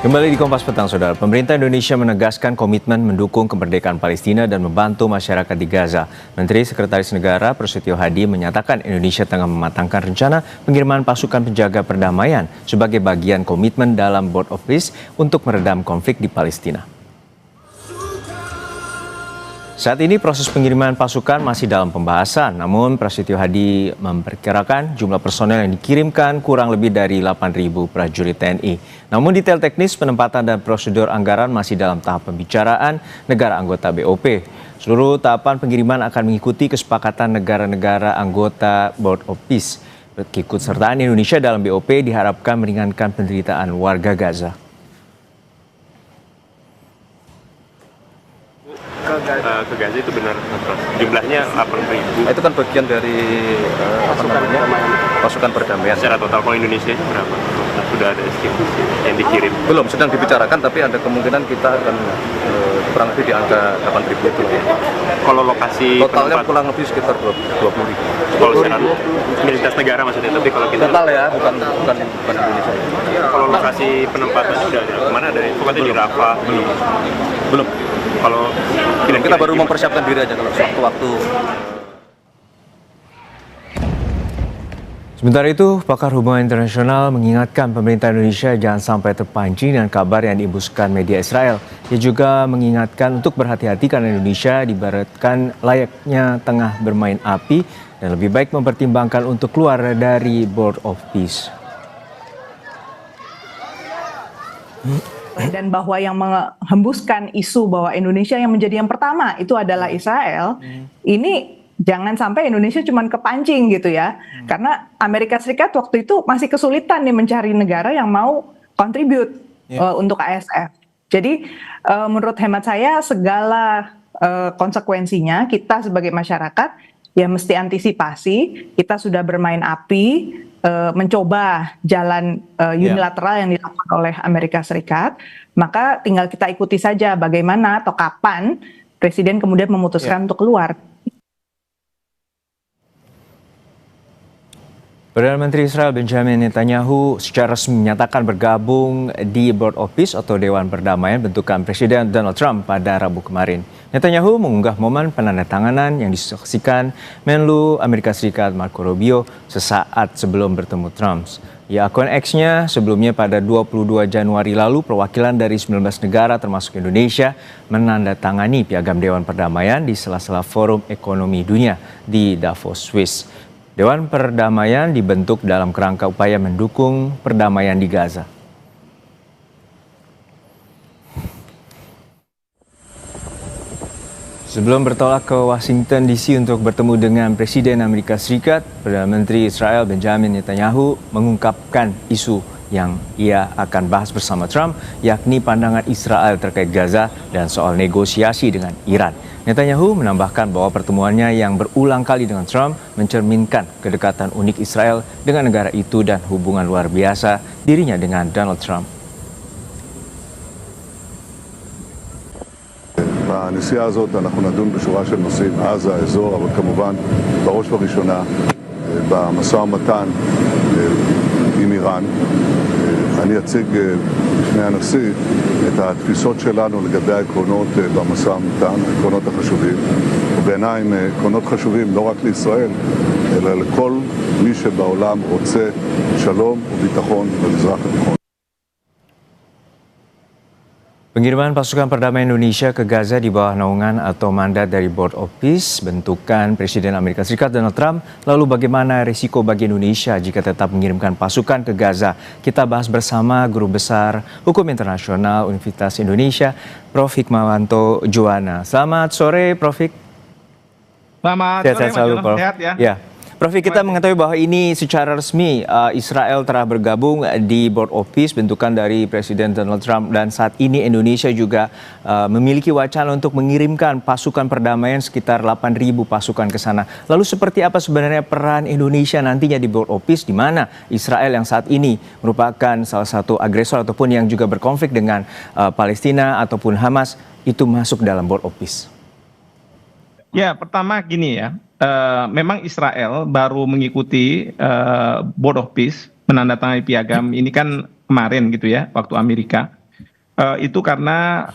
Kembali di Kompas Petang, Saudara. Pemerintah Indonesia menegaskan komitmen mendukung kemerdekaan Palestina dan membantu masyarakat di Gaza. Menteri Sekretaris Negara Prasetyo Hadi menyatakan Indonesia tengah mematangkan rencana pengiriman pasukan penjaga perdamaian sebagai bagian komitmen dalam Board of Peace untuk meredam konflik di Palestina. Saat ini proses pengiriman pasukan masih dalam pembahasan, namun Prasetyo Hadi memperkirakan jumlah personel yang dikirimkan kurang lebih dari 8.000 prajurit TNI. Namun detail teknis penempatan dan prosedur anggaran masih dalam tahap pembicaraan negara anggota BOP. Seluruh tahapan pengiriman akan mengikuti kesepakatan negara-negara anggota Board of Peace. Keikutsertaan Indonesia dalam BOP diharapkan meringankan penderitaan warga Gaza. Ke Gaza itu benar jumlahnya 8.000. Itu kan bagian dari pasukan perdamaian. Secara total kalau Indonesia itu berapa? Sudah ada estimasi yang dikirim? Belum, sedang dibicarakan, tapi ada kemungkinan kita akan kurang lebih di angka 8.000 itu. Kalau lokasi totalnya kurang lebih sekitar 20.000. Kalau secara militas negara maksudnya, tapi kalau kita total ya, bukan Indonesia. Kalau lokasi penempatannya udah ada kemana? Ada pokoknya di Rafah. Belum. Kalau kita baru mempersiapkan diri aja kalau sewaktu-waktu. Sementara itu, pakar hubungan internasional mengingatkan pemerintah Indonesia jangan sampai terpancing dengan kabar yang diimbuskan media Israel. Ia juga mengingatkan untuk berhati-hati karena Indonesia diibaratkan layaknya tengah bermain api dan lebih baik mempertimbangkan untuk keluar dari Board of Peace. Dan bahwa yang menghembuskan isu bahwa Indonesia yang menjadi yang pertama itu adalah Israel, ini jangan sampai Indonesia cuma kepancing gitu ya. Karena Amerika Serikat waktu itu masih kesulitan nih mencari negara yang mau kontribut untuk ASF. Jadi menurut hemat saya segala konsekuensinya kita sebagai masyarakat ya mesti antisipasi. Kita sudah bermain api, mencoba jalan unilateral yang dilakukan oleh Amerika Serikat, maka tinggal kita ikuti saja bagaimana atau kapan Presiden kemudian memutuskan untuk keluar. Perdana Menteri Israel Benjamin Netanyahu secara resmi menyatakan bergabung di Board of Peace atau Dewan Perdamaian bentukan Presiden Donald Trump pada Rabu kemarin. Netanyahu mengunggah momen penandatanganan yang disaksikan Menlu Amerika Serikat Marco Rubio sesaat sebelum bertemu Trump. Di akun X-nya sebelumnya pada 22 Januari lalu perwakilan dari 19 negara termasuk Indonesia menandatangani Piagam Dewan Perdamaian di sela-sela Forum Ekonomi Dunia di Davos, Swiss. Dewan Perdamaian dibentuk dalam kerangka upaya mendukung perdamaian di Gaza. Sebelum bertolak ke Washington DC untuk bertemu dengan Presiden Amerika Serikat, Perdana Menteri Israel Benjamin Netanyahu mengungkapkan isu yang ia akan bahas bersama Trump, yakni pandangan Israel terkait Gaza dan soal negosiasi dengan Iran. Netanyahu menambahkan bahwa pertemuannya yang berulang kali dengan Trump mencerminkan kedekatan unik Israel dengan negara itu dan hubungan luar biasa dirinya dengan Donald Trump. בנסיעה הזאת אנחנו נדון בשורה של נושאים, עזה, האזור, אבל כמובן בראש ובראשונה במשא ומתן עם איראן. אני אציג בפני הנשיא את התפיסות שלנו לגבי העקרונות במשא ומתן, העקרונות החשובים, ובעיניי הם עקרונות חשובים לא רק לישראל, אלא לכל מי שבעולם רוצה שלום וביטחון במזרח התיכון. Pengiriman pasukan perdamaian Indonesia ke Gaza di bawah naungan atau mandat dari Board of Peace bentukan Presiden Amerika Serikat Donald Trump. Lalu bagaimana risiko bagi Indonesia jika tetap mengirimkan pasukan ke Gaza? Kita bahas bersama Guru Besar Hukum Internasional Universitas Indonesia, Prof. Hikmawanto Juwana. Selamat sore, Prof. Selamat sore, Mas Jono. Sehat ya? Ya. Prof, kita mengetahui bahwa ini secara resmi Israel telah bergabung di Board of Peace bentukan dari Presiden Donald Trump dan saat ini Indonesia juga memiliki wacana untuk mengirimkan pasukan perdamaian sekitar 8.000 pasukan ke sana. Lalu seperti apa sebenarnya peran Indonesia nantinya di Board of Peace di mana Israel yang saat ini merupakan salah satu agresor ataupun yang juga berkonflik dengan Palestina ataupun Hamas itu masuk dalam Board of Peace? Ya, pertama gini ya. Memang Israel baru mengikuti Board of Peace menandatangani piagam ini kan kemarin gitu ya, waktu Amerika. itu karena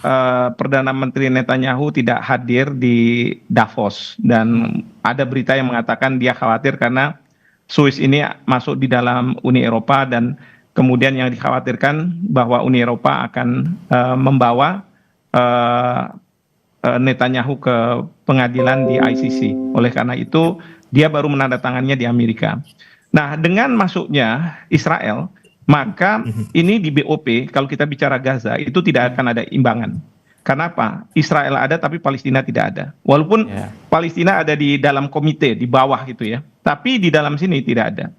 Perdana Menteri Netanyahu tidak hadir di Davos, dan ada berita yang mengatakan dia khawatir karena Swiss ini masuk di dalam Uni Eropa, dan kemudian yang dikhawatirkan bahwa Uni Eropa akan membawa Netanyahu ke pengadilan di ICC. Oleh karena itu dia baru menandatangannya di Amerika. Nah, dengan masuknya Israel, maka ini di BOP, kalau kita bicara Gaza, itu tidak akan ada imbangan. Kenapa? Israel ada tapi Palestina tidak ada. Walaupun Palestina ada di dalam komite, di bawah gitu ya. Tapi di dalam sini tidak ada.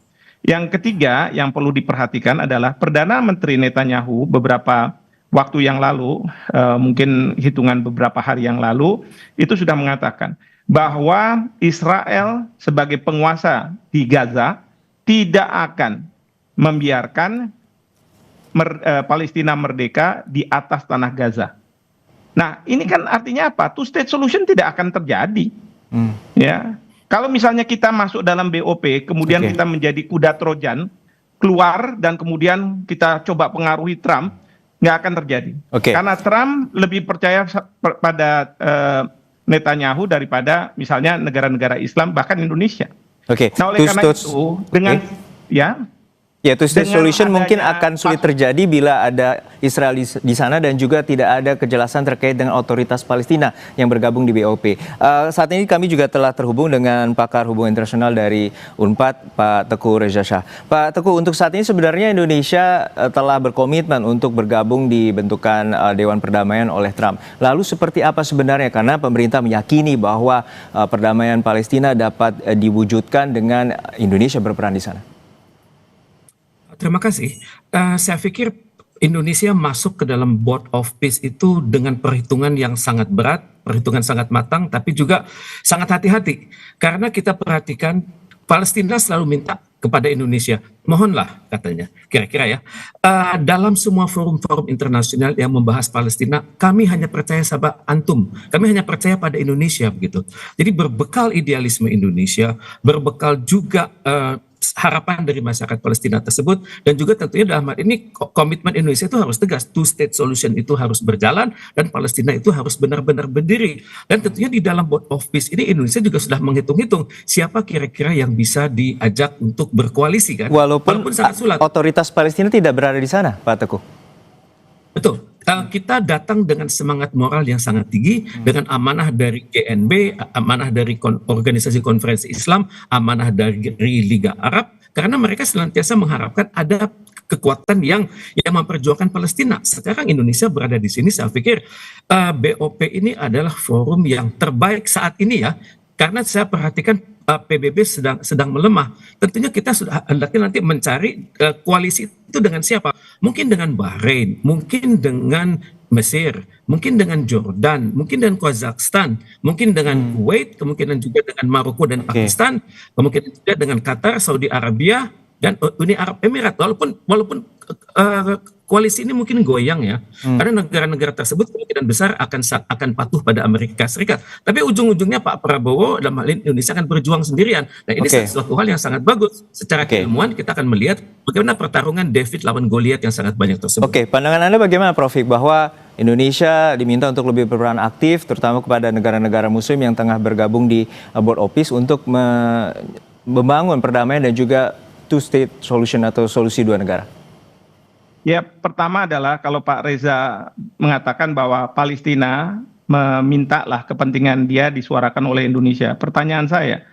Yang ketiga yang perlu diperhatikan adalah Perdana Menteri Netanyahu beberapa waktu yang lalu, mungkin hitungan beberapa hari yang lalu, itu sudah mengatakan bahwa Israel sebagai penguasa di Gaza tidak akan membiarkan Palestina merdeka di atas tanah Gaza. Nah, ini kan artinya apa? Two state solution tidak akan terjadi. Ya, kalau misalnya kita masuk dalam BOP, kemudian kita menjadi kuda Trojan, keluar dan kemudian kita coba pengaruhi Trump, nggak akan terjadi. Karena Trump lebih percaya pada Netanyahu daripada misalnya negara-negara Islam, bahkan Indonesia. Nah, oleh karena itu, dengan Ya, two-state solution mungkin akan sulit terjadi bila ada Israel di sana dan juga tidak ada kejelasan terkait dengan otoritas Palestina yang bergabung di BOP. Saat ini kami juga telah terhubung dengan pakar hubungan internasional dari UNPAD, Pak Teguh Reza Shah. Pak Teguh, untuk saat ini sebenarnya Indonesia telah berkomitmen untuk bergabung di bentukan Dewan Perdamaian oleh Trump. Lalu seperti apa sebenarnya? Karena pemerintah meyakini bahwa perdamaian Palestina dapat diwujudkan dengan Indonesia berperan di sana. Terima kasih. Saya pikir Indonesia masuk ke dalam Board of Peace itu dengan perhitungan yang sangat berat, perhitungan sangat matang, tapi juga sangat hati-hati. Karena kita perhatikan Palestina selalu minta kepada Indonesia, mohonlah katanya, kira-kira ya, dalam semua forum-forum internasional yang membahas Palestina, kami hanya percaya sama antum, kami hanya percaya pada Indonesia begitu. Jadi berbekal idealisme Indonesia, berbekal juga harapan dari masyarakat Palestina tersebut, dan juga tentunya dalam hal ini komitmen Indonesia itu harus tegas, two state solution itu harus berjalan dan Palestina itu harus benar-benar berdiri. Dan tentunya di dalam Board of Peace ini Indonesia juga sudah menghitung-hitung siapa kira-kira yang bisa diajak untuk berkoalisi kan. Walaupun sangat sulit. Otoritas Palestina tidak berada di sana, Pak Teguh. Betul. Kita datang dengan semangat moral yang sangat tinggi, dengan amanah dari GNB, amanah dari Organisasi Konferensi Islam, amanah dari Liga Arab, karena mereka senantiasa mengharapkan ada kekuatan yang memperjuangkan Palestina. Sekarang Indonesia berada di sini, saya pikir BOP ini adalah forum yang terbaik saat ini ya, karena saya perhatikan PBB sedang melemah. Tentunya kita sudah hendaknya nanti mencari koalisi itu dengan siapa? Mungkin dengan Bahrain, mungkin dengan Mesir, mungkin dengan Jordan, mungkin dengan Kazakhstan, mungkin dengan Kuwait, kemungkinan juga dengan Maroko dan Pakistan, kemungkinan juga dengan Qatar, Saudi Arabia, dan Uni Arab Emirat. Walaupun koalisi ini mungkin goyang ya, karena negara-negara tersebut kemungkinan besar akan patuh pada Amerika Serikat. Tapi ujung-ujungnya Pak Prabowo dalam hal ini Indonesia akan berjuang sendirian. Nah, ini sesuatu hal yang sangat bagus. Secara keilmuan kita akan melihat bagaimana pertarungan David lawan Goliat yang sangat banyak tersebut. Pandangan Anda bagaimana, Prof. bahwa Indonesia diminta untuk lebih berperan aktif, terutama kepada negara-negara Muslim yang tengah bergabung di Board of Peace untuk membangun perdamaian dan juga two-state solution atau solusi dua negara? Ya, pertama adalah kalau Pak Reza mengatakan bahwa Palestina memintalah kepentingan dia disuarakan oleh Indonesia. Pertanyaan saya,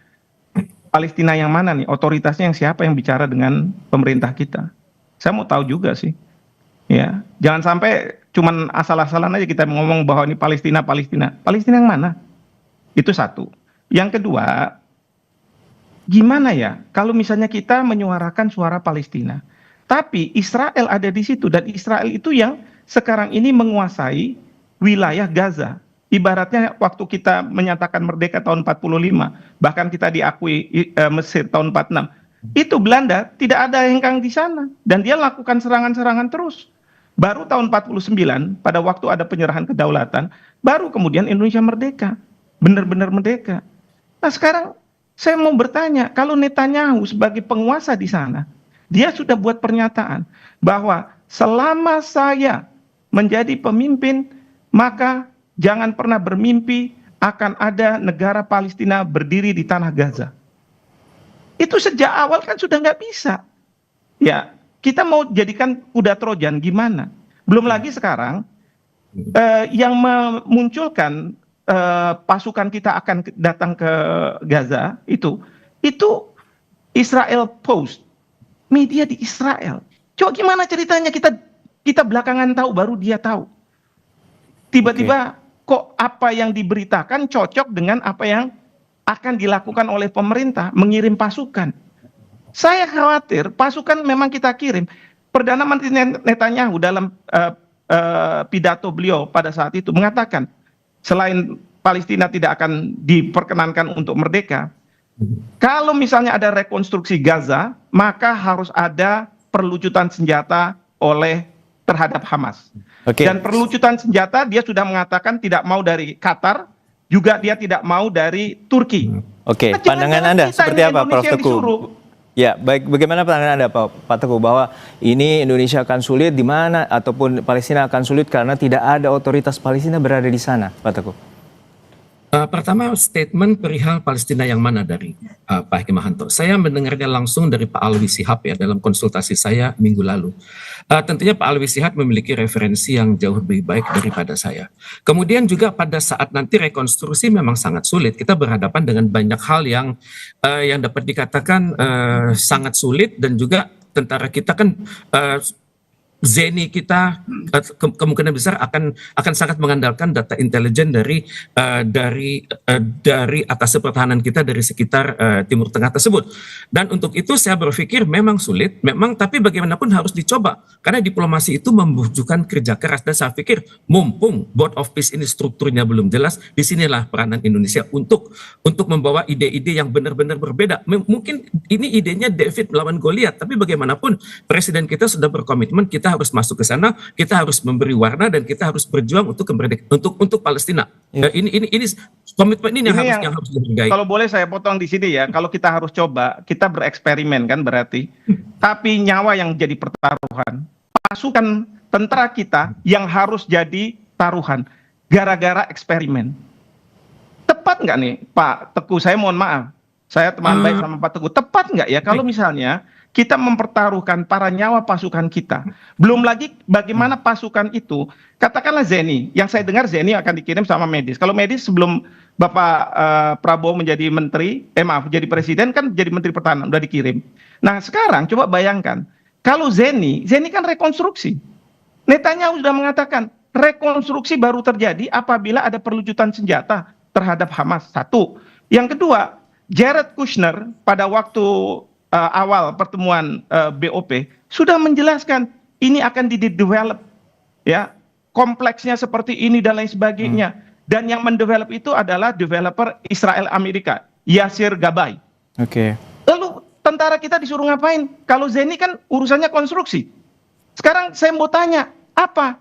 Palestina yang mana nih? Otoritasnya yang siapa yang bicara dengan pemerintah kita? Saya mau tahu juga sih. Ya, jangan sampai cuman asal-asalan aja kita ngomong bahwa ini Palestina. Palestina yang mana? Itu satu. Yang kedua, gimana ya kalau misalnya kita menyuarakan suara Palestina, tapi Israel ada di situ, dan Israel itu yang sekarang ini menguasai wilayah Gaza. Ibaratnya waktu kita menyatakan merdeka tahun 45, bahkan kita diakui Mesir tahun 46, itu Belanda tidak ada hengkang di sana, dan dia lakukan serangan-serangan terus. Baru tahun 49, pada waktu ada penyerahan kedaulatan, baru kemudian Indonesia merdeka, benar-benar merdeka. Nah sekarang saya mau bertanya, kalau Netanyahu sebagai penguasa di sana, dia sudah buat pernyataan bahwa selama saya menjadi pemimpin, maka jangan pernah bermimpi akan ada negara Palestina berdiri di tanah Gaza. Itu sejak awal kan sudah nggak bisa. Ya, kita mau jadikan kuda Trojan gimana? Belum lagi sekarang yang memunculkan pasukan kita akan datang ke Gaza itu Israel Post, media di Israel. Coba gimana ceritanya, kita belakangan tahu, baru dia tahu. Tiba-tiba kok apa yang diberitakan cocok dengan apa yang akan dilakukan oleh pemerintah, mengirim pasukan. Saya khawatir pasukan memang kita kirim. Perdana Menteri Netanyahu dalam pidato beliau pada saat itu mengatakan, selain Palestina tidak akan diperkenankan untuk merdeka, kalau misalnya ada rekonstruksi Gaza, maka harus ada perlucutan senjata terhadap Hamas. Dan perlucutan senjata dia sudah mengatakan tidak mau dari Qatar, juga dia tidak mau dari Turki. Oke, pandangan Anda seperti apa, Prof. Teguh? Ya, baik. Bagaimana pandangan Anda, Pak Teguh, bahwa ini Indonesia akan sulit di mana ataupun Palestina akan sulit karena tidak ada otoritas Palestina berada di sana, Pak Teguh? Pertama, statement perihal Palestina yang mana dari Pak Hikmahanto. Saya mendengarnya langsung dari Pak Alwi Shihab ya dalam konsultasi saya minggu lalu. Tentunya Pak Alwi Shihab memiliki referensi yang jauh lebih baik daripada saya. Kemudian juga pada saat nanti rekonstruksi memang sangat sulit. Kita berhadapan dengan banyak hal yang dapat dikatakan sangat sulit, dan juga tentara kita kan Zeni kita kemungkinan besar akan sangat mengandalkan data intelijen dari atas pertahanan kita dari sekitar Timur Tengah tersebut. Dan untuk itu saya berpikir memang sulit, tapi bagaimanapun harus dicoba karena diplomasi itu membutuhkan kerja keras, dan saya pikir mumpung Board of Peace ini strukturnya belum jelas, disinilah peranan Indonesia untuk membawa ide-ide yang benar-benar berbeda. Mungkin ini idenya David melawan Goliat, tapi bagaimanapun Presiden kita sudah berkomitmen, kita harus masuk ke sana, kita harus memberi warna, dan kita harus berjuang untuk untuk Palestina. Ini komitmen ini yang harus dihargai. Kalau boleh saya potong di sini ya, kalau kita harus coba, kita bereksperimen kan berarti, tapi nyawa yang jadi pertaruhan, pasukan tentara kita yang harus jadi taruhan, gara-gara eksperimen. Tepat nggak nih Pak Teguh? Saya mohon maaf, saya teman baik sama Pak Teguh. Tepat nggak ya kalau misalnya kita mempertaruhkan para nyawa pasukan kita? Belum lagi bagaimana pasukan itu, katakanlah Zeni, yang saya dengar Zeni akan dikirim sama medis. Kalau medis sebelum Bapak Prabowo menjadi jadi presiden kan jadi menteri pertahanan, udah dikirim. Nah sekarang coba bayangkan, kalau Zeni kan rekonstruksi. Netanyahu sudah mengatakan, rekonstruksi baru terjadi apabila ada perlucutan senjata terhadap Hamas. Satu. Yang kedua, Jared Kushner pada waktu awal pertemuan BOP sudah menjelaskan ini akan di-develop ya, kompleksnya seperti ini dan lain sebagainya. Dan yang mendevelop itu adalah developer Israel Amerika, Yasir Gabay. Lalu tentara kita disuruh ngapain? Kalau Zeni kan urusannya konstruksi. Sekarang saya mau tanya, apa?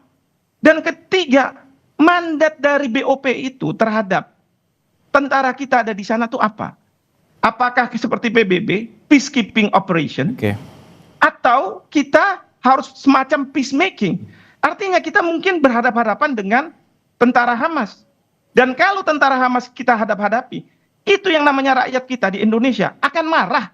Dan ketiga, mandat dari BOP itu terhadap tentara kita ada di sana tuh apa? Apakah seperti PBB, peacekeeping operation, atau kita harus semacam peacemaking? Artinya kita mungkin berhadapan-hadapan dengan tentara Hamas. Dan kalau tentara Hamas kita hadapi, itu yang namanya rakyat kita di Indonesia akan marah,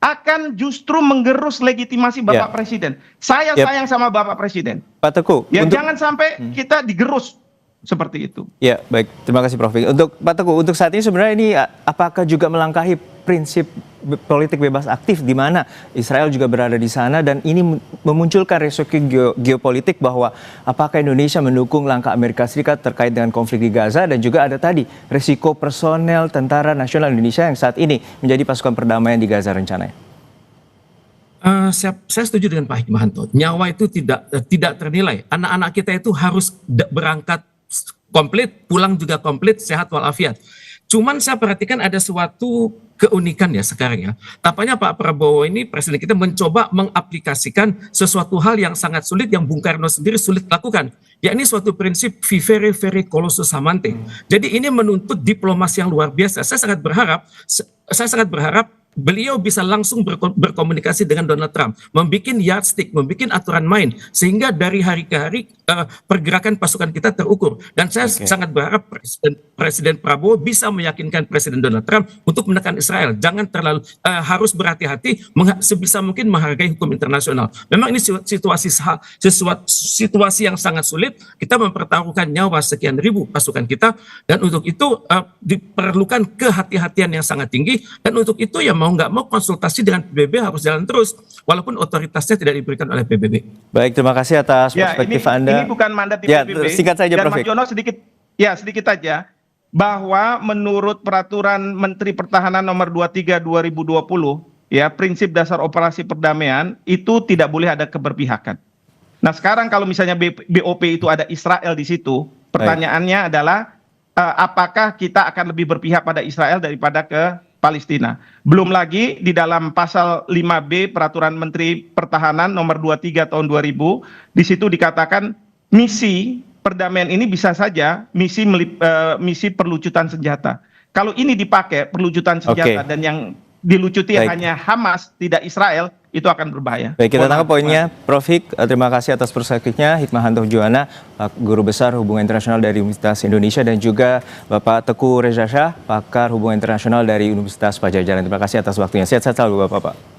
akan justru menggerus legitimasi Bapak Presiden. Saya sayang sama Bapak Presiden. Pak Teguh, jangan sampai kita digerus seperti itu. Ya, baik. Terima kasih Prof. Untuk Pak Teguh, untuk saat ini sebenarnya ini apakah juga melangkahi prinsip politik bebas aktif di mana Israel juga berada di sana, dan ini memunculkan resiko geopolitik bahwa apakah Indonesia mendukung langkah Amerika Serikat terkait dengan konflik di Gaza, dan juga ada tadi resiko personel Tentara Nasional Indonesia yang saat ini menjadi pasukan perdamaian di Gaza rencananya. Saya setuju dengan Pak Hikmahanto. Nyawa itu tidak ternilai. Anak-anak kita itu harus berangkat komplit, pulang juga komplit, sehat walafiat. Cuman saya perhatikan ada suatu keunikan ya sekarang ya. Tampaknya Pak Prabowo ini presiden kita mencoba mengaplikasikan sesuatu hal yang sangat sulit yang Bung Karno sendiri sulit lakukan, yakni suatu prinsip vivere vere colossus amante. Jadi ini menuntut diplomasi yang luar biasa. Saya sangat berharap beliau bisa langsung berkomunikasi dengan Donald Trump, membuat yardstick, membuat aturan main, sehingga dari hari ke hari pergerakan pasukan kita terukur. Dan saya sangat berharap Presiden Prabowo bisa meyakinkan Presiden Donald Trump untuk menekan Israel. Jangan terlalu harus berhati-hati, sebisa mungkin menghargai hukum internasional. Memang ini situasi yang sangat sulit. Kita mempertaruhkan nyawa sekian ribu pasukan kita, dan untuk itu diperlukan kehati-hatian yang sangat tinggi. Dan untuk itu ya mau nggak mau konsultasi dengan PBB harus jalan terus, walaupun otoritasnya tidak diberikan oleh PBB. Baik, terima kasih atas perspektif Anda. Ini bukan mandat di Ya, PBB. singkat saja, Dan Prof. Mas Jono sedikit aja, bahwa menurut peraturan Menteri Pertahanan nomor 23 2020, ya, prinsip dasar operasi perdamaian itu tidak boleh ada keberpihakan. Nah, sekarang kalau misalnya BOP itu ada Israel di situ, pertanyaannya adalah apakah kita akan lebih berpihak pada Israel daripada ke Palestina. Belum lagi di dalam pasal 5B Peraturan Menteri Pertahanan nomor 23 tahun 2000, di situ dikatakan misi perdamaian ini bisa saja misi perlucutan senjata. Kalau ini dipakai perlucutan senjata dan yang dilucuti hanya Hamas, tidak Israel, itu akan berbahaya. Baik, kita tangkap poinnya, Prof. Hik. Terima kasih atas perspektifnya. Hikmahanto Juwana, Guru Besar Hubungan Internasional dari Universitas Indonesia, dan juga Bapak Teguh Reza Shah, Pakar Hubungan Internasional dari Universitas Padjadjaran. Terima kasih atas waktunya. Sehat-sehat selalu, Bapak-Bapak.